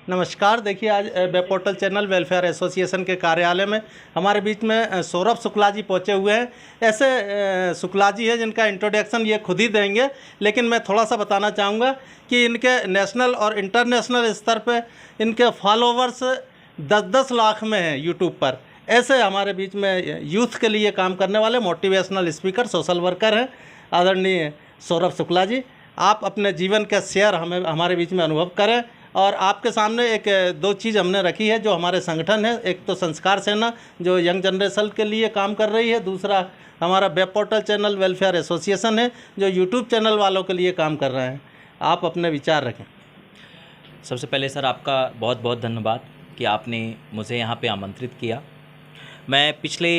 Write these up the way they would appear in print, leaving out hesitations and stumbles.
नमस्कार। देखिए, आज web portal channel welfare association के कार्यालय में हमारे बीच में सौरभ शुक्ला जी पहुँचे हुए हैं। ऐसे शुक्ला जी हैं जिनका इंट्रोडक्शन ये खुद ही देंगे, लेकिन मैं थोड़ा सा बताना चाहूँगा कि इनके नेशनल और इंटरनेशनल स्तर पे इनके फॉलोवर्स 10-10 लाख में हैं यूट्यूब पर। ऐसे हमारे बीच में यूथ के लिए काम करने वाले मोटिवेशनल स्पीकर, सोशल वर्कर हैं आदरणीय सौरभ शुक्ला जी। आप अपने जीवन का शेयर हमारे बीच में अनुभव करें। और आपके सामने एक दो चीज़ हमने रखी है जो हमारे संगठन है। एक तो संस्कार सेना जो यंग जनरेशन के लिए काम कर रही है, दूसरा हमारा web portal channel welfare association है जो यूट्यूब चैनल वालों के लिए काम कर रहे हैं। आप अपने विचार रखें। सबसे पहले सर आपका बहुत बहुत धन्यवाद कि आपने मुझे यहाँ पे आमंत्रित किया। मैं पिछले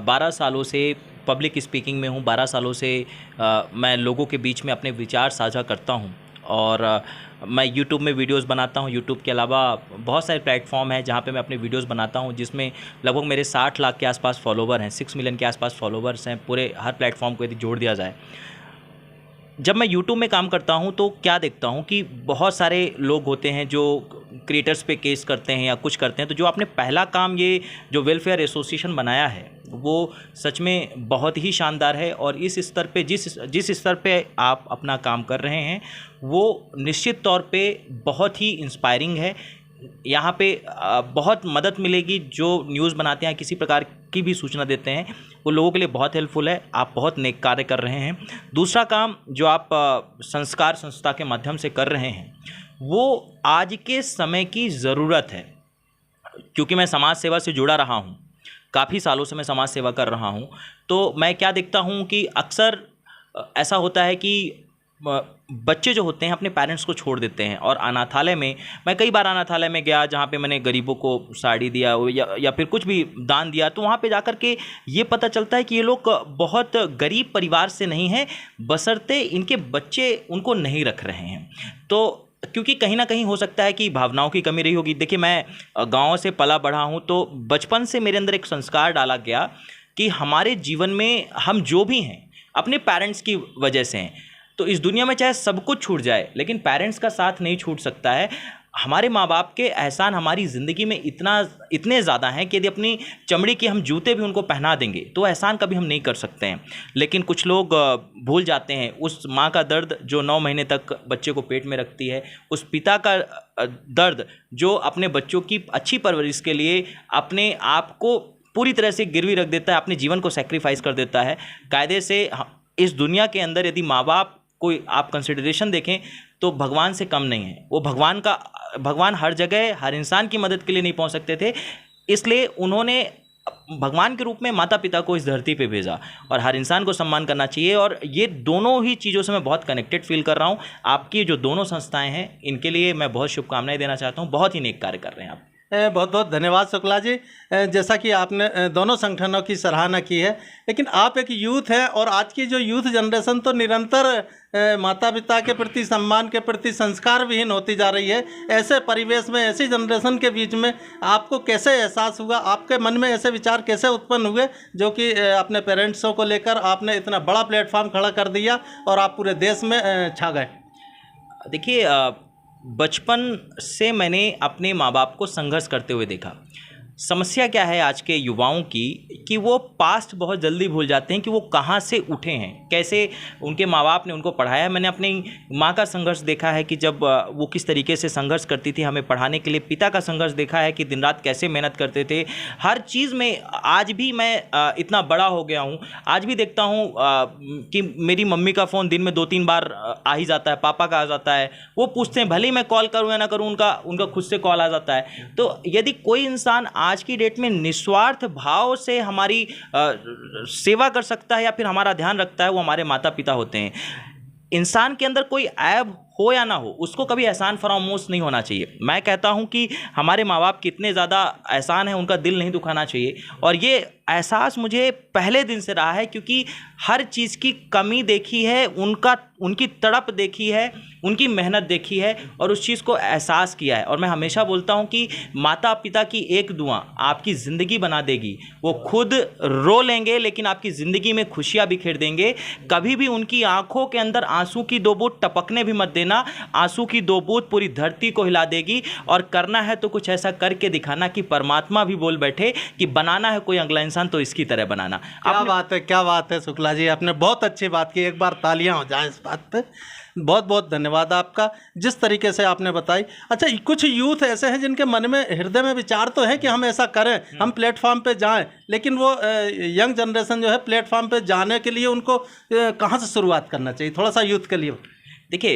12 सालों से पब्लिक स्पीकिंग में हूँ। 12 सालों से मैं लोगों के बीच में अपने विचार साझा करता हूँ और मैं यूट्यूब में वीडियोस बनाता हूँ। यूट्यूब के अलावा बहुत सारे प्लेटफॉर्म हैं जहाँ पे मैं अपने वीडियोस बनाता हूँ, जिसमें लगभग मेरे 60 लाख के आसपास फॉलोवर हैं, 6 मिलियन के आसपास फॉलोवर्स हैं पूरे हर प्लेटफॉर्म को यदि जोड़ दिया जाए। जब मैं यूट्यूब में काम करता हूं तो क्या देखता हूं कि बहुत सारे लोग होते हैं जो क्रिएटर्स पे केस करते हैं या कुछ करते हैं। तो जो आपने पहला काम ये जो वेलफेयर एसोसिएशन बनाया है वो सच में बहुत ही शानदार है और इस स्तर पे जिस स्तर पे आप अपना काम कर रहे हैं वो निश्चित तौर पे बहुत ही इंस्पायरिंग है। यहाँ पे बहुत मदद मिलेगी। जो न्यूज़ बनाते हैं, किसी प्रकार की भी सूचना देते हैं, वो लोगों के लिए बहुत हेल्पफुल है। आप बहुत नेक कार्य कर रहे हैं। दूसरा काम जो आप संस्कार संस्था के माध्यम से कर रहे हैं वो आज के समय की ज़रूरत है। क्योंकि मैं समाज सेवा से जुड़ा रहा हूँ, काफ़ी सालों से मैं समाज सेवा कर रहा हूँ, तो मैं क्या देखता हूँ कि अक्सर ऐसा होता है कि बच्चे जो होते हैं अपने पेरेंट्स को छोड़ देते हैं। और अनाथालय में मैं कई बार अनाथालय में गया जहाँ पे मैंने गरीबों को साड़ी दिया या फिर कुछ भी दान दिया, तो वहाँ पे जाकर के ये पता चलता है कि ये लोग बहुत गरीब परिवार से नहीं हैं, बशर्ते इनके बच्चे उनको नहीं रख रहे हैं। तो क्योंकि कहीं ना कहीं हो सकता है कि भावनाओं की कमी रही होगी। देखिए, मैं गाँव से पला बढ़ा हूँ, तो बचपन से मेरे अंदर एक संस्कार डाला गया कि हमारे जीवन में हम जो भी हैं अपने पेरेंट्स की वजह से हैं। तो इस दुनिया में चाहे सब कुछ छूट जाए लेकिन पेरेंट्स का साथ नहीं छूट सकता है। हमारे माँ बाप के एहसान हमारी ज़िंदगी में इतने ज़्यादा हैं कि यदि अपनी चमड़ी के हम जूते भी उनको पहना देंगे तो एहसान कभी हम नहीं कर सकते हैं। लेकिन कुछ लोग भूल जाते हैं उस माँ का दर्द जो 9 महीने तक बच्चे को पेट में रखती है, उस पिता का दर्द जो अपने बच्चों की अच्छी परवरिश के लिए अपने आप को पूरी तरह से गिरवी रख देता है, अपने जीवन को सेक्रीफाइस कर देता है। कायदे से इस दुनिया के अंदर यदि माँ बाप कोई आप कंसिडरेशन देखें तो भगवान से कम नहीं है। वो भगवान हर जगह हर इंसान की मदद के लिए नहीं पहुंच सकते थे, इसलिए उन्होंने भगवान के रूप में माता पिता को इस धरती पे भेजा। और हर इंसान को सम्मान करना चाहिए। और ये दोनों ही चीज़ों से मैं बहुत कनेक्टेड फील कर रहा हूँ। आपकी जो दोनों संस्थाएं हैं इनके लिए मैं बहुत शुभकामनाएं देना चाहता हूँ। बहुत ही नेक कार्य कर रहे हैं आप। बहुत बहुत धन्यवाद शुक्ला जी। जैसा कि आपने दोनों संगठनों की सराहना की है, लेकिन आप एक यूथ हैं और आज की जो यूथ जनरेशन तो निरंतर माता पिता के प्रति, सम्मान के प्रति संस्कार विहीन होती जा रही है। ऐसे परिवेश में, ऐसी जनरेशन के बीच में आपको कैसे एहसास हुआ, आपके मन में ऐसे विचार कैसे उत्पन्न हुए जो कि अपने पेरेंट्सों को लेकर आपने इतना बड़ा प्लेटफॉर्म खड़ा कर दिया और आप पूरे देश में छा गए? देखिए, बचपन से मैंने अपने माँ बाप को संघर्ष करते हुए देखा। समस्या क्या है आज के युवाओं की कि वो पास्ट बहुत जल्दी भूल जाते हैं कि वो कहाँ से उठे हैं, कैसे उनके माँ बाप ने उनको पढ़ाया है। मैंने अपनी माँ का संघर्ष देखा है कि जब वो किस तरीके से संघर्ष करती थी हमें पढ़ाने के लिए। पिता का संघर्ष देखा है कि दिन रात कैसे मेहनत करते थे हर चीज़ में। आज भी मैं इतना बड़ा हो गया हूँ, आज भी देखता हूँ कि मेरी मम्मी का फ़ोन दिन में 2-3 बार आ ही जाता है, पापा का आ जाता है। वो पूछते हैं, भले ही मैं कॉल करूँ या ना करूँ, उनका खुद से कॉल आ जाता है। तो यदि कोई इंसान आज की डेट में निस्वार्थ भाव से हमारी सेवा कर सकता है या फिर हमारा ध्यान रखता है, वो हमारे माता पिता होते हैं। इंसान के अंदर कोई ऐब हो या ना हो, उसको कभी एहसान फरामोश नहीं होना चाहिए। मैं कहता हूं कि हमारे माँ बाप कितने ज़्यादा एहसान है, उनका दिल नहीं दुखाना चाहिए। और ये एहसास मुझे पहले दिन से रहा है, क्योंकि हर चीज़ की कमी देखी है, उनकी तड़प देखी है, उनकी मेहनत देखी है और उस चीज़ को एहसास किया है। और मैं हमेशा बोलता हूं कि माता पिता की एक दुआ आपकी ज़िंदगी बना देगी। वो खुद रो लेंगे लेकिन आपकी ज़िंदगी में खुशियाँ बिखेर देंगे। कभी भी उनकी आंखों के अंदर आंसू की 2 बूंद टपकने भी मत देना। देना, आंसू की 2 बूंद पूरी धरती को हिला देगी। और करना है तो कुछ ऐसा करके दिखाना कि परमात्मा भी बोल बैठे कि बनाना है कोई अगला इंसान तो इसकी तरह बनाना। क्या बात है, क्या बात है शुक्ला जी, आपने बहुत अच्छी बात की। एक बार तालियां हो जाएं इस बात पे। बहुत बहुत धन्यवाद आपका, जिस तरीके से आपने बताई। अच्छा, कुछ यूथ ऐसे हैं जिनके मन में, हृदय में विचार तो है कि हम ऐसा करें, हम प्लेटफॉर्म पे जाएं, लेकिन वो यंग जनरेशन जो है प्लेटफॉर्म पे जाने के लिए उनको कहाँ से शुरुआत करना चाहिए, थोड़ा सा यूथ के लिए? देखिए,